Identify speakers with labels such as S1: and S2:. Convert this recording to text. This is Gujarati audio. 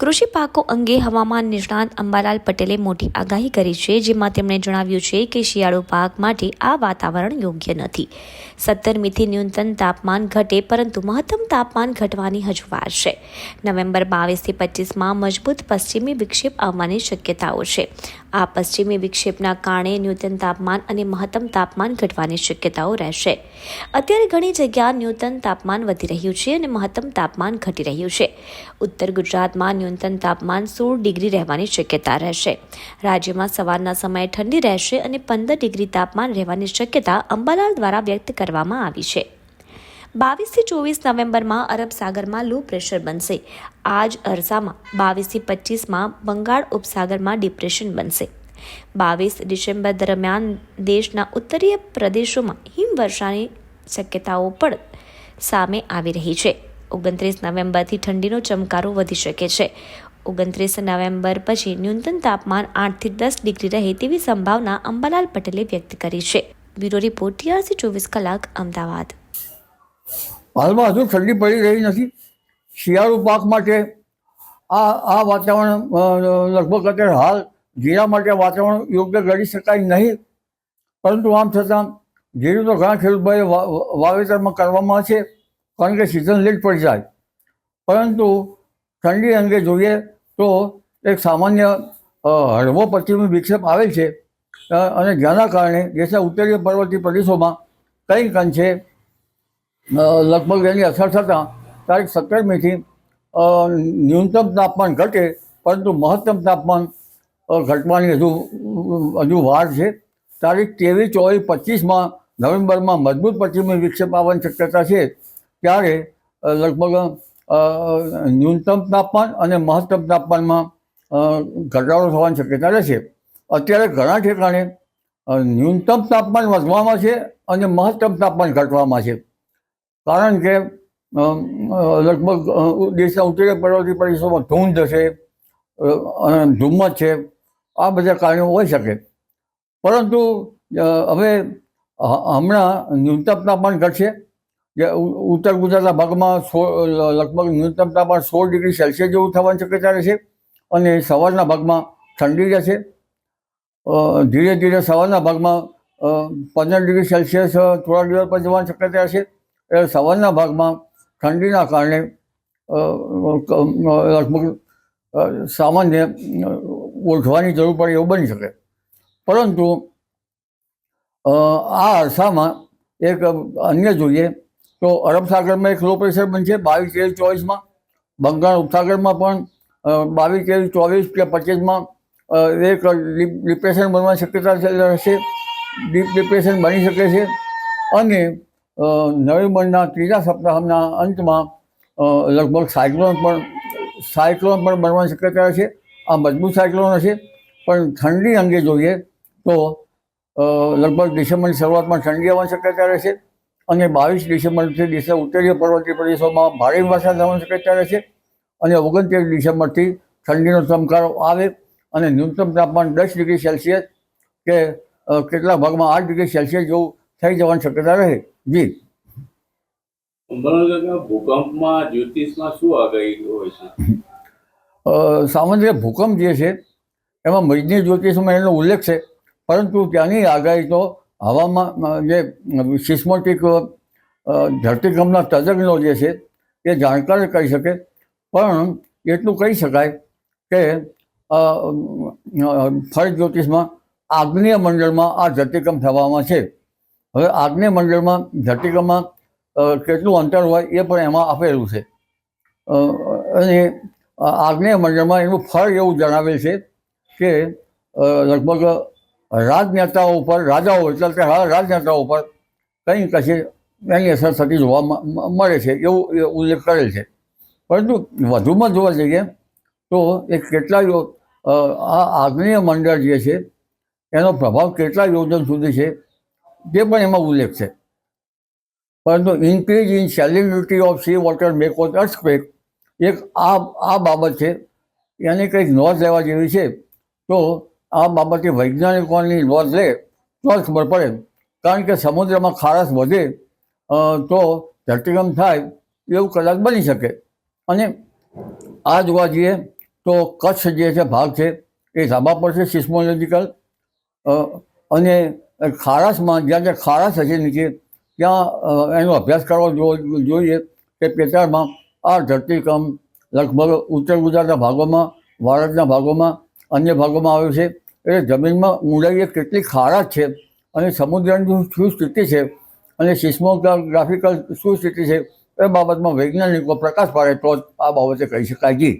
S1: કૃષિ પાકો અંગે હવામાન નિષ્ણાત અંબાલાલ પટેલે મોટી આગાહી કરી છે, જેમાં તેમણે જણાવ્યું છે કે શિયાળુ પાક માટે આ વાતાવરણ યોગ્ય નથી. 17મીથી ન્યૂનતમ તાપમાન ઘટે, પરંતુ મહત્તમ તાપમાન ઘટવાની હજુ વાર છે. નવેમ્બર 22થી 25માં મજબૂત પશ્ચિમી વિક્ષેપ આવવાની શક્યતાઓ છે. આ પશ્ચિમી વિક્ષેપના કારણે ન્યૂનતમ તાપમાન અને મહત્તમ તાપમાન ઘટવાની શક્યતાઓ રહેશે. અત્યારે ઘણી જગ્યા ન્યૂનતમ તાપમાન વધી રહ્યું છે અને મહત્તમ તાપમાન ઘટી રહ્યું છે. ઉત્તર ગુજરાતમાં ન્યૂનતમ તાપમાન 16 ડિગ્રી રહેવાની શક્યતા રહેશે. રાજ્યમાં સવારના સમયે ઠંડી રહેશે અને 15 ડિગ્રી તાપમાન રહેવાની શક્યતા અંબાલાલ દ્વારા વ્યક્ત કરવામાં આવી છે. 22થી 24 નવેમ્બરમાં અરબ સાગરમાં લો પ્રેશર બનશે. આ જ અરસામાં 22થી 25માં બંગાળ ઉપસાગરમાં ડિપ્રેશન બનશે. 22 ડિસેમ્બર દરમિયાન દેશના ઉત્તરીય પ્રદેશોમાં હિમવર્ષાની શક્યતાઓ પણ સામે આવી રહી છે. 29 નવેમ્બરથી ઠંડીનો ચમકારો વધી શકે છે. 29 નવેમ્બર પછી ન્યૂનતમ તાપમાન 8થી 10 ડિગ્રી રહે તેવી સંભાવના અંબાલાલ પટેલે વ્યક્ત કરી છે. બ્યુરો રિપોર્ટ, TRC 24 કલાક, અમદાવાદ.
S2: હાલમાં હજુ ઠંડી પડી રહી નથી. શિયાળુ પાક માટે આ વાતાવરણ લગભગ અત્યારે હાલ જીરા માટે વાતાવરણ યોગ્ય ગણી શકાય નહીં. પરંતુ આમ છતાં જીરું તો ઘણા ખેડૂતોએ વાવેતરમાં કરવામાં છે, કારણ કે સિઝન લેટ પડી જાય. પરંતુ ઠંડી અંગે જોઈએ તો એક સામાન્ય હળવો પશ્ચિમી વિક્ષેપ આવેલ છે અને જેના કારણે દેશના ઉત્તરીય પર્વતીય પ્રદેશોમાં કંઈક અંશે લગભગ એની અસર થતાં તારીખ 17મીથી ન્યૂનતમ તાપમાન ઘટે, પરંતુ મહત્તમ તાપમાન ઘટવાની હજુ વાર છે. તારીખ 23, 24, 25માં નવેમ્બરમાં મજબૂત પશ્ચિમી વિક્ષેપ આવવાની શક્યતા છે. ત્યારે લગભગ ન્યૂનતમ તાપમાન અને મહત્તમ તાપમાનમાં ઘટાડો થવાની શક્યતા રહેશે. અત્યારે ઘણા ઠેકાણે ન્યૂનતમ તાપમાન વધવામાં છે અને મહત્તમ તાપમાન ઘટવામાં છે, કારણ કે લગભગ દેશના ઉત્તરીય પર્વતીય પ્રદેશોમાં ધૂંધ છે, ધુમ્મસ છે, આ બધા કારણો હોઈ શકે. પરંતુ હવે હમણાં ન્યૂનતમ તાપમાન ઘટશે. ઉત્તર ગુજરાતના ભાગમાં લગભગ ન્યૂનતમ તાપમાન 16 ડિગ્રી સેલ્સિયસ જેવું થવાની શક્યતા રહેશે અને સવારના ભાગમાં ઠંડી રહેશે. ધીરે ધીરે સવારના ભાગમાં 15 ડિગ્રી સેલ્સિયસ થોડા દિવસ પછી જવાની શક્યતા રહેશે. એટલે સવારના ભાગમાં ઠંડીના કારણે લગભગ સામાન્ય ઓળખવાની જરૂર પડે એવું બની શકે. પરંતુ આ અરસામાં એક અન્ય જોઈએ તો અરબ સાગરમાં એક લો પ્રેશર બનશે 22, 23, 24માં. બંગાળ ઉપસાગરમાં પણ 22, 23, 24 કે 25માં એક ડિપ્રેશન બનવાની શક્યતા રહેશે. ડીપ ડિપ્રેશન બની શકે છે અને નવેમ્બરના ત્રીજા સપ્તાહના અંતમાં લગભગ સાયક્લોન પણ બનવાની શક્યતા છે. આ મજબૂત સાયક્લોન હશે. પણ ઠંડી અંગે જોઈએ તો લગભગ ડિસેમ્બરની શરૂઆતમાં ઠંડી આવવાની શક્યતા રહેશે અને 22 ડિસેમ્બરથી દેશના ઉત્તરીય પર્વતીય પ્રદેશોમાં ભારે વરસાદ થવાની શક્યતા રહેશે અને 29 ડિસેમ્બરથી ઠંડીનો ચમકારો આવે અને ન્યૂનતમ તાપમાન 10 ડિગ્રી સેલ્સિયસ કે કેટલાક ભાગમાં 8 ડિગ્રી સેલ્સિયસ જેવું થઈ જવાની શક્યતા રહે. જી,
S3: ભૂકંપમાં જ્યોતિષમાં શું આગાહી હોય છે?
S2: સામાન્ય રીતે ભૂકંપ જે છે એમાં મજની જ્યોતિષમાં એનો ઉલ્લેખ છે, પરંતુ ત્યાંની આગાહી તો હવામાં જે સિસ્મોટિક ધરતીકંપના તજજ્ઞો જે છે એ જાણકાર કહી શકે. પણ એટલું કહી શકાય કે ફળ જ્યોતિષમાં આગ્નેય મંડળમાં આ ધરતીકંપ થવામાં છે. હવે આગ્નેય મંડળમાં ધરતીકંપમાં કેટલું અંતર હોય એ પણ એમાં આપેલું છે અને આગ્નેય મંડળમાં એનું ફળ એવું જણાવેલ છે કે લગભગ રાજનેતાઓ ઉપર, રાજાઓ એટલે રાજનેતાઓ ઉપર કંઈ કશે એની અસર થતી જોવા મળે છે એવું ઉલ્લેખ કરેલ છે. પરંતુ વધુમાં જોવા જઈએ તો એ કેટલાય આ આગ્નેય મંડળ જે છે એનો પ્રભાવ કેટલા યોજન સુધી છે તે પણ એમાં ઉલ્લેખ છે. પરંતુ increase in salinity of sea water may cause earthquake એક આ બાબત છે, એની કંઈક નોંધ લેવા જેવી છે. તો આ બાબતે વૈજ્ઞાનિકોની નોંધ લે તો જ ખબર પડે, કારણ કે સમુદ્રમાં ખારશ વધે તો ધરતીકંપ થાય એવું કદાચ બની શકે. અને આ જોવા જઈએ તો કચ્છ જે છે ભાગ છે એ ધાબા પર છે સિસ્મોલોજીકલ, અને ખારાશમાં જ્યાં જ્યાં ખારાશ હશે નીચે ત્યાં એનો અભ્યાસ કરવો જોઈએ કે પેટાળમાં આ ધરતીકંપ લગભગ ઉત્તર ગુજરાતના ભાગોમાં, ભારતના ભાગોમાં, અન્ય ભાગોમાં આવ્યું છે. એટલે જમીનમાં ઊંડાઈએ કેટલી ખારાશ છે અને સમુદ્રની શું સ્થિતિ છે અને સિસ્મોગ્રાફિકલ શું સ્થિતિ છે એ બાબતમાં વૈજ્ઞાનિકો પ્રકાશ પાડે તો આ બાબતે કહી શકાય. જી.